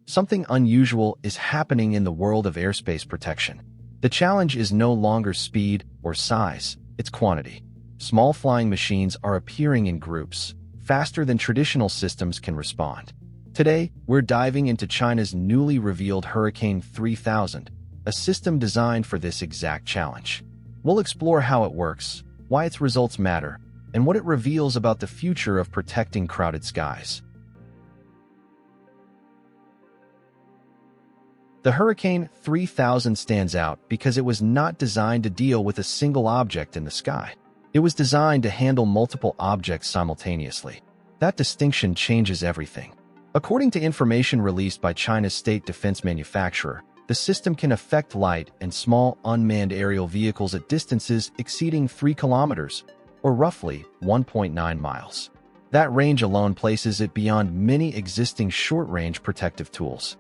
something unusual is happening in the world of airspace protection. The challenge is no longer speed or size, it's quantity. Small flying machines are appearing in groups, faster than traditional systems can respond. Today, we're diving into China's newly revealed Hurricane 3000, a system designed for this exact challenge. We'll explore how it works, why its results matter, and what it reveals about the future of protecting crowded skies. The Hurricane 3000 stands out because it was not designed to deal with a single object in the sky. It was designed to handle multiple objects simultaneously. That distinction changes everything. According to information released by China's state defense manufacturer, the system can affect light and small unmanned aerial vehicles at distances exceeding 3 kilometers, or roughly 1.9 miles. That range alone places it beyond many existing short-range protective tools.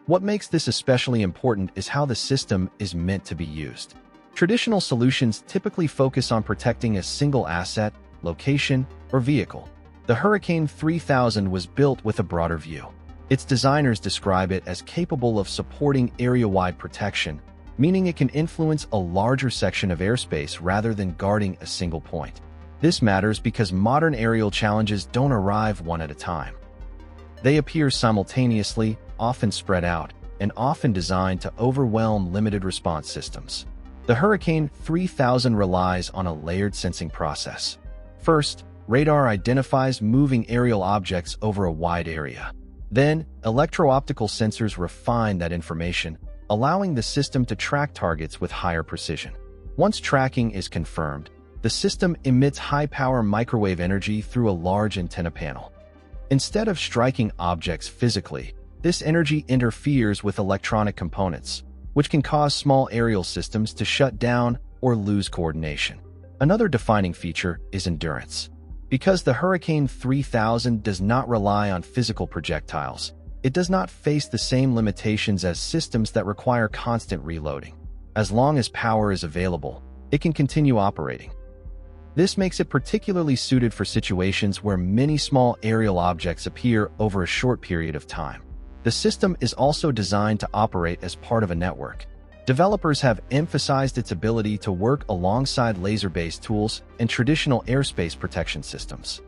What makes this especially important is how the system is meant to be used. Traditional solutions typically focus on protecting a single asset, location, or vehicle. The Hurricane 3000 was built with a broader view. Its designers describe it as capable of supporting area-wide protection, meaning it can influence a larger section of airspace rather than guarding a single point. This matters because modern aerial challenges don't arrive one at a time. They appear simultaneously, often spread out, and often designed to overwhelm limited response systems. The Hurricane 3000 relies on a layered sensing process. First, radar identifies moving aerial objects over a wide area. Then, electro-optical sensors refine that information, allowing the system to track targets with higher precision. Once tracking is confirmed, the system emits high-power microwave energy through a large antenna panel. Instead of striking objects physically, this energy interferes with electronic components, which can cause small aerial systems to shut down or lose coordination. Another defining feature is endurance. Because the Hurricane 3000 does not rely on physical projectiles, it does not face the same limitations as systems that require constant reloading. As long as power is available, it can continue operating. This makes it particularly suited for situations where many small aerial objects appear over a short period of time. The system is also designed to operate as part of a network. Developers have emphasized its ability to work alongside laser-based tools and traditional airspace protection systems.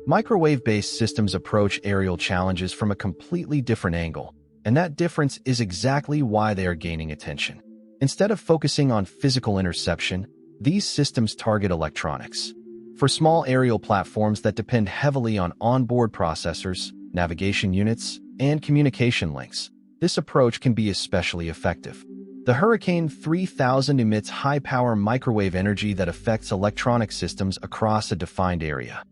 Microwave-based systems approach aerial challenges from a completely different angle, and that difference is exactly why they are gaining attention. Instead of focusing on physical interception, these systems target electronics. For small aerial platforms that depend heavily on onboard processors, navigation units, and communication links, this approach can be especially effective. The Hurricane 3000 emits high-power microwave energy that affects electronic systems across a defined area.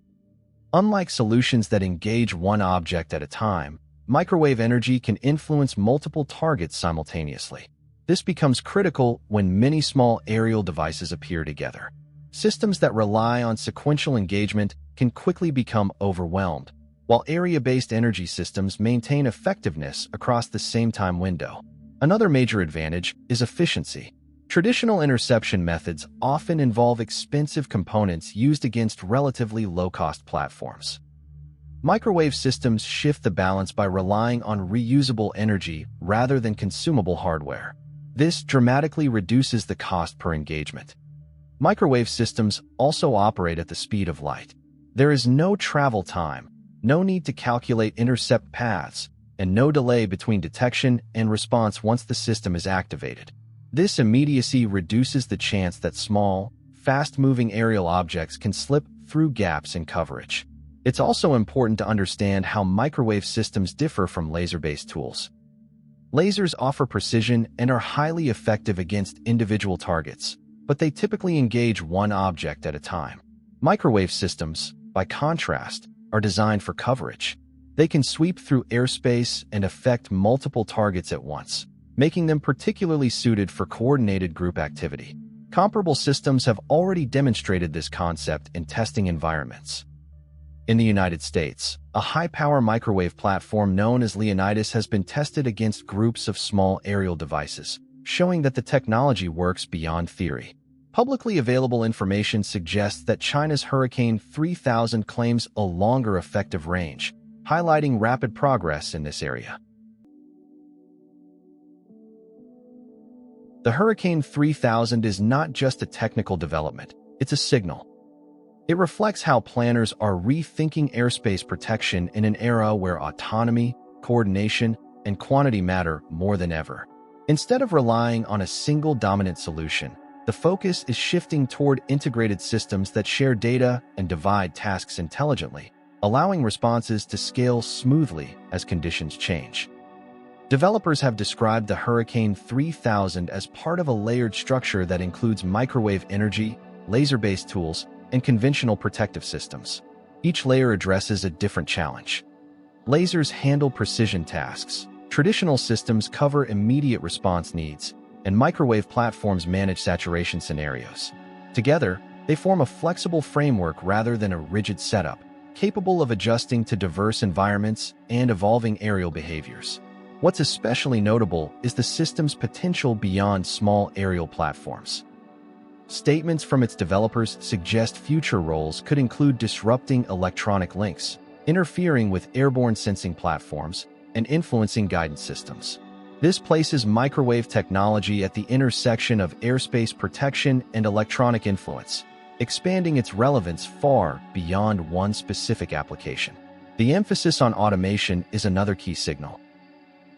Unlike solutions that engage one object at a time, microwave energy can influence multiple targets simultaneously. This becomes critical when many small aerial devices appear together. Systems that rely on sequential engagement can quickly become overwhelmed, while area-based energy systems maintain effectiveness across the same time window. Another major advantage is efficiency. Traditional interception methods often involve expensive components used against relatively low-cost platforms. Microwave systems shift the balance by relying on reusable energy rather than consumable hardware. This dramatically reduces the cost per engagement. Microwave systems also operate at the speed of light. There is no travel time, no need to calculate intercept paths, and no delay between detection and response once the system is activated. This immediacy reduces the chance that small, fast-moving aerial objects can slip through gaps in coverage. It's also important to understand how microwave systems differ from laser-based tools. Lasers offer precision and are highly effective against individual targets, but they typically engage one object at a time. Microwave systems, by contrast, are designed for coverage. They can sweep through airspace and affect multiple targets at once, making them particularly suited for coordinated group activity. Comparable systems have already demonstrated this concept in testing environments. In the United States, a high-power microwave platform known as Leonidas has been tested against groups of small aerial devices, showing that the technology works beyond theory. Publicly available information suggests that China's Hurricane 3000 claims a longer effective range, highlighting rapid progress in this area. The Hurricane 3000 is not just a technical development, it's a signal. It reflects how planners are rethinking airspace protection in an era where autonomy, coordination, and quantity matter more than ever. Instead of relying on a single dominant solution, the focus is shifting toward integrated systems that share data and divide tasks intelligently, allowing responses to scale smoothly as conditions change. Developers have described the Hurricane 3000 as part of a layered structure that includes microwave energy, laser-based tools, and conventional protective systems. Each layer addresses a different challenge. Lasers handle precision tasks, traditional systems cover immediate response needs, and microwave platforms manage saturation scenarios. Together, they form a flexible framework rather than a rigid setup, capable of adjusting to diverse environments and evolving aerial behaviors. What's especially notable is the system's potential beyond small aerial platforms. Statements from its developers suggest future roles could include disrupting electronic links, interfering with airborne sensing platforms, and influencing guidance systems. This places microwave technology at the intersection of airspace protection and electronic influence, expanding its relevance far beyond one specific application. The emphasis on automation is another key signal.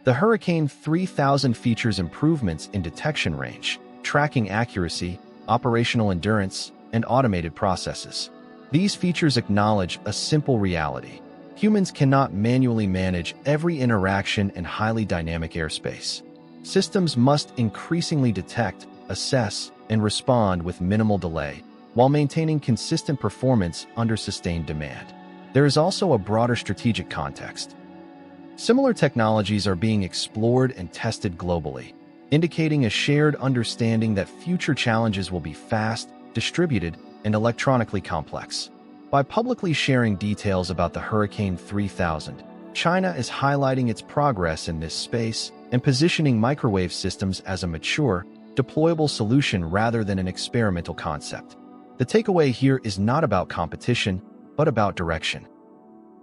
The Hurricane 3000 features improvements in detection range, tracking accuracy, operational endurance, and automated processes. These features acknowledge a simple reality. Humans cannot manually manage every interaction in highly dynamic airspace. Systems must increasingly detect, assess, and respond with minimal delay, while maintaining consistent performance under sustained demand. There is also a broader strategic context. Similar technologies are being explored and tested globally, indicating a shared understanding that future challenges will be fast, distributed, and electronically complex. By publicly sharing details about the Hurricane 3000, China is highlighting its progress in this space and positioning microwave systems as a mature, deployable solution rather than an experimental concept. The takeaway here is not about competition, but about direction.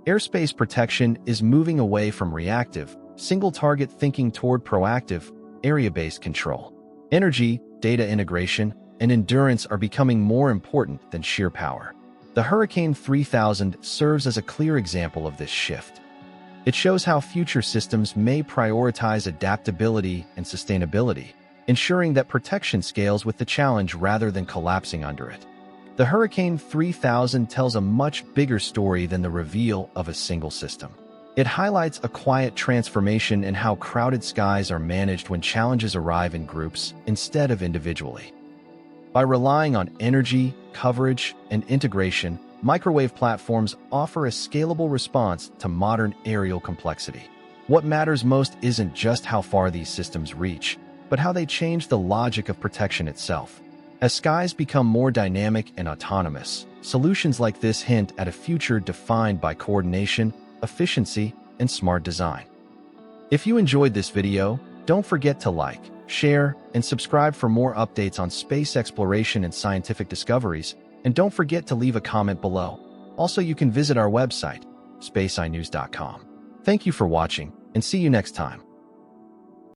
Airspace protection is moving away from reactive, single-target thinking toward proactive, area-based control. Energy, data integration, and endurance are becoming more important than sheer power. The Hurricane 3000 serves as a clear example of this shift. It shows how future systems may prioritize adaptability and sustainability, ensuring that protection scales with the challenge rather than collapsing under it. The Hurricane 3000 tells a much bigger story than the reveal of a single system. It highlights a quiet transformation in how crowded skies are managed when challenges arrive in groups instead of individually. By relying on energy, coverage, and integration, microwave platforms offer a scalable response to modern aerial complexity. What matters most isn't just how far these systems reach, but how they change the logic of protection itself. As skies become more dynamic and autonomous, solutions like this hint at a future defined by coordination, efficiency, and smart design. If you enjoyed this video, don't forget to like, share, and subscribe for more updates on space exploration and scientific discoveries, and don't forget to leave a comment below. Also, you can visit our website, SpaceEyeNews.com. Thank you for watching, and see you next time.